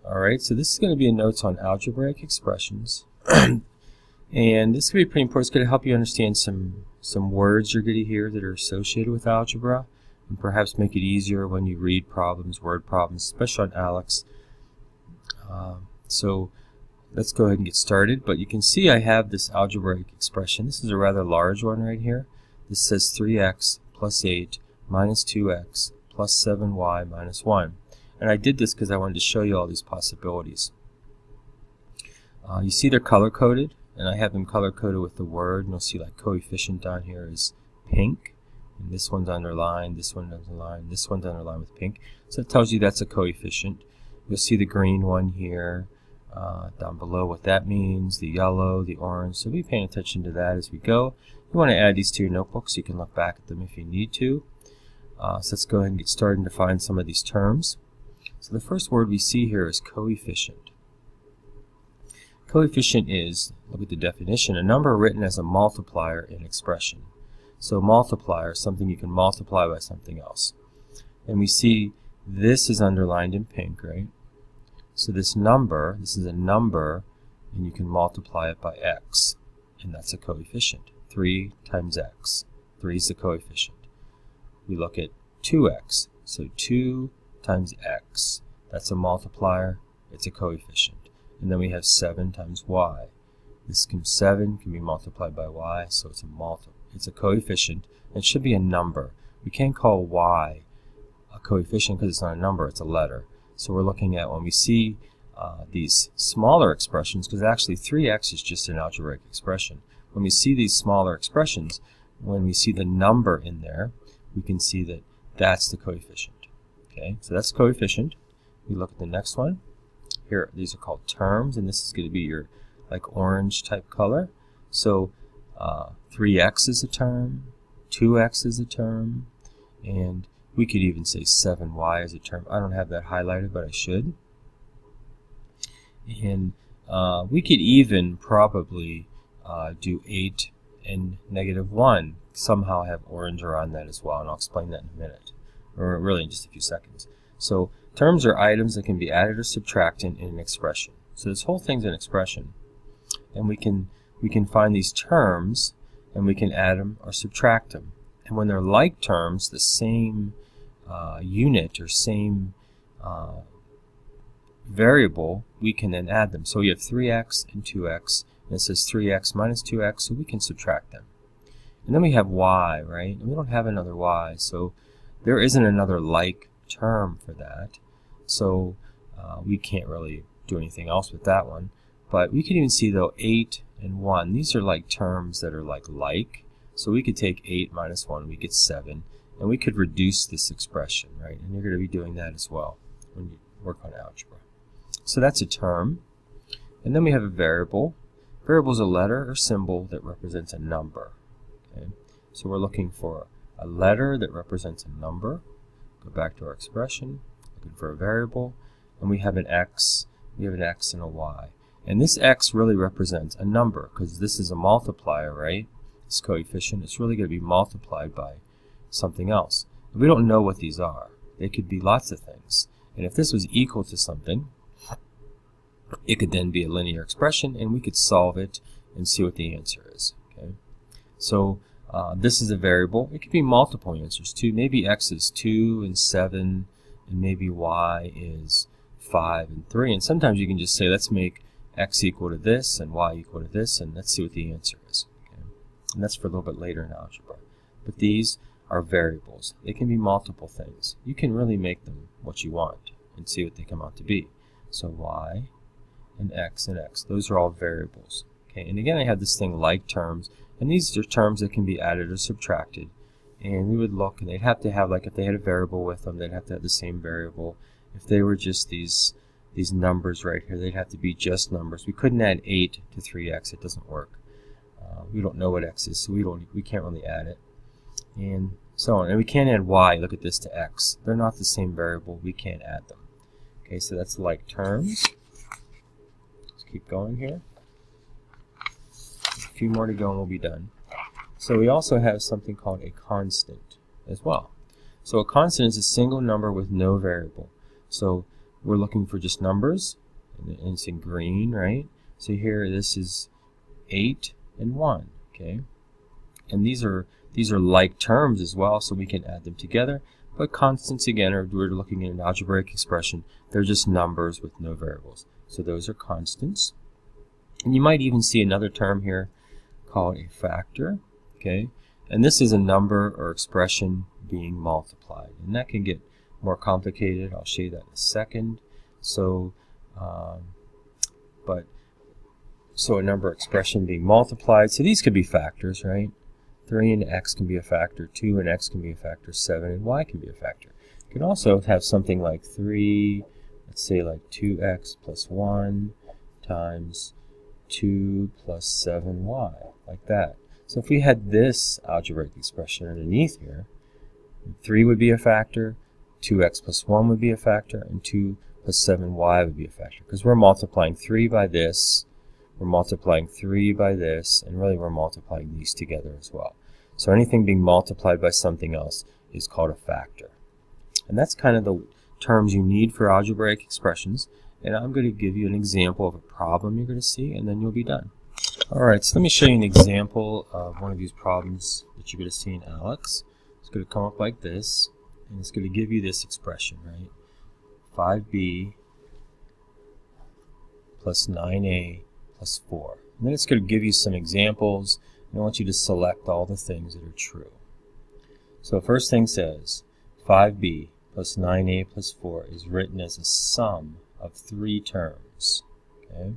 Alright, so this is going to be a notes on algebraic expressions. And this is going to be pretty important. It's going to help you understand some words you're going to hear that are associated with algebra, and perhaps make it easier when you read problems, word problems, especially on ALEX. So let's go ahead and get started. But you can see I have this algebraic expression. This is a rather large one right here. This says 3x plus 8 minus 2x plus 7y minus 1. And I did this because I wanted to show you all these possibilities. You see they're color-coded, and I have them color-coded with the word. And you'll see like coefficient down here is pink, and this one's underlined, this one's underlined, this one's underlined with pink. So it tells you that's a coefficient. You'll see the green one here down below, what that means, the yellow, the orange. So be paying attention to that as we go. You want to add these to your notebook so you can look back at them if you need to. So let's go ahead and get started and define some of these terms. So the first word we see here is coefficient. Coefficient is, look at the definition, a number written as a multiplier in expression. So multiplier is something you can multiply by something else. And we see this is underlined in pink, right? So this number, this is a number, and you can multiply it by x, and that's a coefficient. 3 times x. 3 is the coefficient. We look at 2x, so 2 times x. That's a multiplier, it's a coefficient. And then we have 7 times y. This 7 can be multiplied by y, so it's a coefficient. It should be a number. We can't call y a coefficient because it's not a number, it's a letter. So we're looking at when we see these smaller expressions, because actually 3x is just an algebraic expression. When we see these smaller expressions, when we see the number in there, we can see that that's the coefficient. Okay, so that's coefficient. We look at the next one. Here, these are called terms, and this is going to be your like orange type color. So 3x is a term, 2x is a term, and we could even say 7y is a term. I don't have that highlighted, but I should. And we could even probably do 8 and -1. Somehow have orange around that as well, and I'll explain that in a minute, or really in just a few seconds. So terms are items that can be added or subtracted in an expression. So this whole thing's an expression, and we can find these terms, and we can add them or subtract them. And when they're like terms, the same unit or same variable, we can then add them. So we have 3x and 2x, and it says 3x minus 2x, so we can subtract them. And then we have y, right? And we don't have another y, so there isn't another like term for that. So we can't really do anything else with that one. But we can even see, though, 8 and 1. These are like terms that are like. So we could take 8 minus 1, we get 7. And we could reduce this expression, right? And you're going to be doing that as well when you work on algebra. So that's a term. And then we have a variable. Variable is a letter or symbol that represents a number. Okay? So we're looking for a letter that represents a number. Go back to our expression, looking for a variable, and we have an x. We have an x and a y. And this x really represents a number, because this is a multiplier, right? This coefficient is really going to be multiplied by something else. We don't know what these are. They could be lots of things. And if this was equal to something, it could then be a linear expression, and we could solve it and see what the answer is. Okay? So this is a variable. It could be multiple answers too. Maybe x is 2 and 7, and maybe y is 5 and 3. And sometimes you can just say, let's make x equal to this and y equal to this, and let's see what the answer is. Okay? And that's for a little bit later in algebra. But these are variables. They can be multiple things. You can really make them what you want and see what they come out to be. So y and x, those are all variables. Okay? And again, I have this thing like terms, and these are terms that can be added or subtracted. And we would look, and they'd have to have, like if they had a variable with them, they'd have to have the same variable. If they were just these numbers right here, they'd have to be just numbers. We couldn't add 8 to 3x. It doesn't work. We don't know what x is, so we can't really add it. And so on. And we can't add y, look at this, to x. They're not the same variable. We can't add them. Okay, so that's like terms. Let's keep going here. A few more to go and we'll be done. So we also have something called a constant as well. So a constant is a single number with no variable. So we're looking for just numbers, and it's in green, right? So here, this is 8 and 1, okay? And these are like terms as well, so we can add them together. But constants, again, we're looking at an algebraic expression. They're just numbers with no variables. So those are constants. And you might even see another term here called a factor, okay? And this is a number or expression being multiplied. And that can get more complicated. I'll show you that in a second. So, so a number or expression being multiplied. So these could be factors, right? 3 and x can be a factor, 2 and x can be a factor, 7 and y can be a factor. You can also have something like 3, let's say like 2x plus 1 times 2 plus 7y, like that. So if we had this algebraic expression underneath here, 3 would be a factor, 2x plus 1 would be a factor, and 2 plus 7y would be a factor. Because we're multiplying 3 by this, we're multiplying 3 by this, and really we're multiplying these together as well. So anything being multiplied by something else is called a factor. And that's kind of the terms you need for algebraic expressions. And I'm going to give you an example of a problem you're going to see, and then you'll be done. Alright, so let me show you an example of one of these problems that you're going to see in ALEX. It's going to come up like this, and it's going to give you this expression, right? 5b plus 9a plus 4. And then it's going to give you some examples, and I want you to select all the things that are true. So first thing says 5b plus 9a plus 4 is written as a sum of 3 terms. Okay?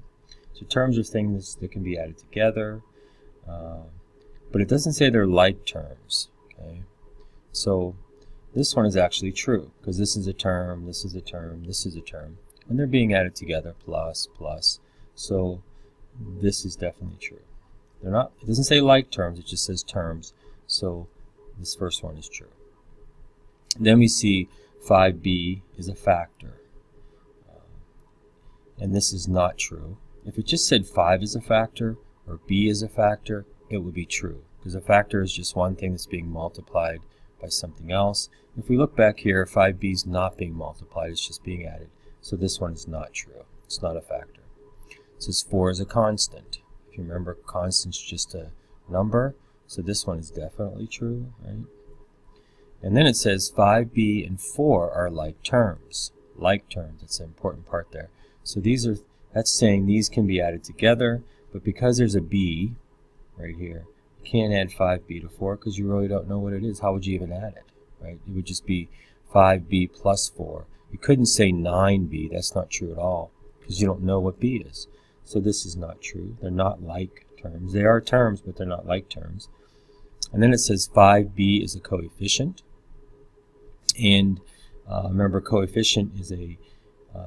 So terms are things that can be added together, but it doesn't say they're like terms. Okay? So this one is actually true, because this is a term, this is a term, this is a term, and they're being added together, plus, plus. So this is definitely true. They're not, it doesn't say like terms, it just says terms. So this first one is true. Then we see 5b is a factor. And this is not true. If it just said 5 is a factor or b is a factor, it would be true. Because a factor is just one thing that's being multiplied by something else. If we look back here, 5b is not being multiplied, it's just being added. So this one is not true. It's not a factor. It says 4 is a constant. If you remember, constant's just a number. So this one is definitely true, right? And then it says 5b and 4 are like terms. Like terms, that's the important part there. So that's saying these can be added together, but because there's a b right here, you can't add 5b to 4 because you really don't know what it is. How would you even add it, right? It would just be 5b plus 4. You couldn't say 9b. That's not true at all because you don't know what b is. So this is not true. They're not like terms. They are terms, but they're not like terms. And then it says 5b is a coefficient. And remember, coefficient is a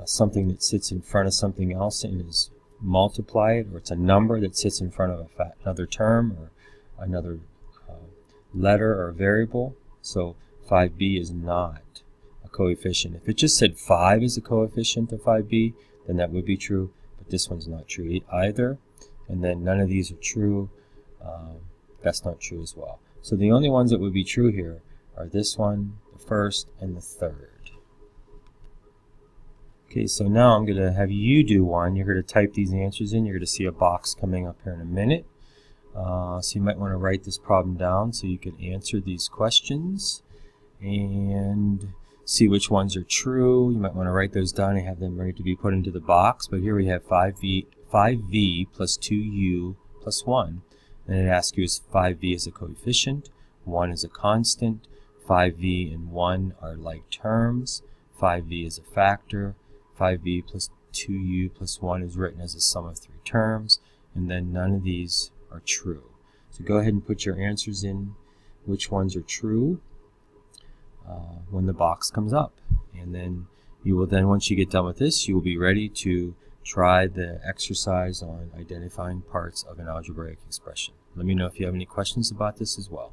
something that sits in front of something else and is multiplied, or it's a number that sits in front of another term or another letter or variable. So 5b is not a coefficient. If it just said 5 is a coefficient of 5b, then that would be true, but this one's not true either. And then none of these are true. That's not true as well. So the only ones that would be true here are this one, the first, and the third. Okay, so now I'm going to have you do one. You're going to type these answers in. You're going to see a box coming up here in a minute. So you might want to write this problem down so you can answer these questions and see which ones are true. You might want to write those down and have them ready to be put into the box. But here we have 5v plus 2u plus 1. And it asks you is 5v is a coefficient, 1 is a constant, 5v and 1 are like terms, 5v is a factor, 5v plus 2u plus 1 is written as a sum of 3 terms, and then none of these are true. So go ahead and put your answers in, which ones are true, when the box comes up. And then you will then, once you get done with this, you will be ready to try the exercise on identifying parts of an algebraic expression. Let me know if you have any questions about this as well.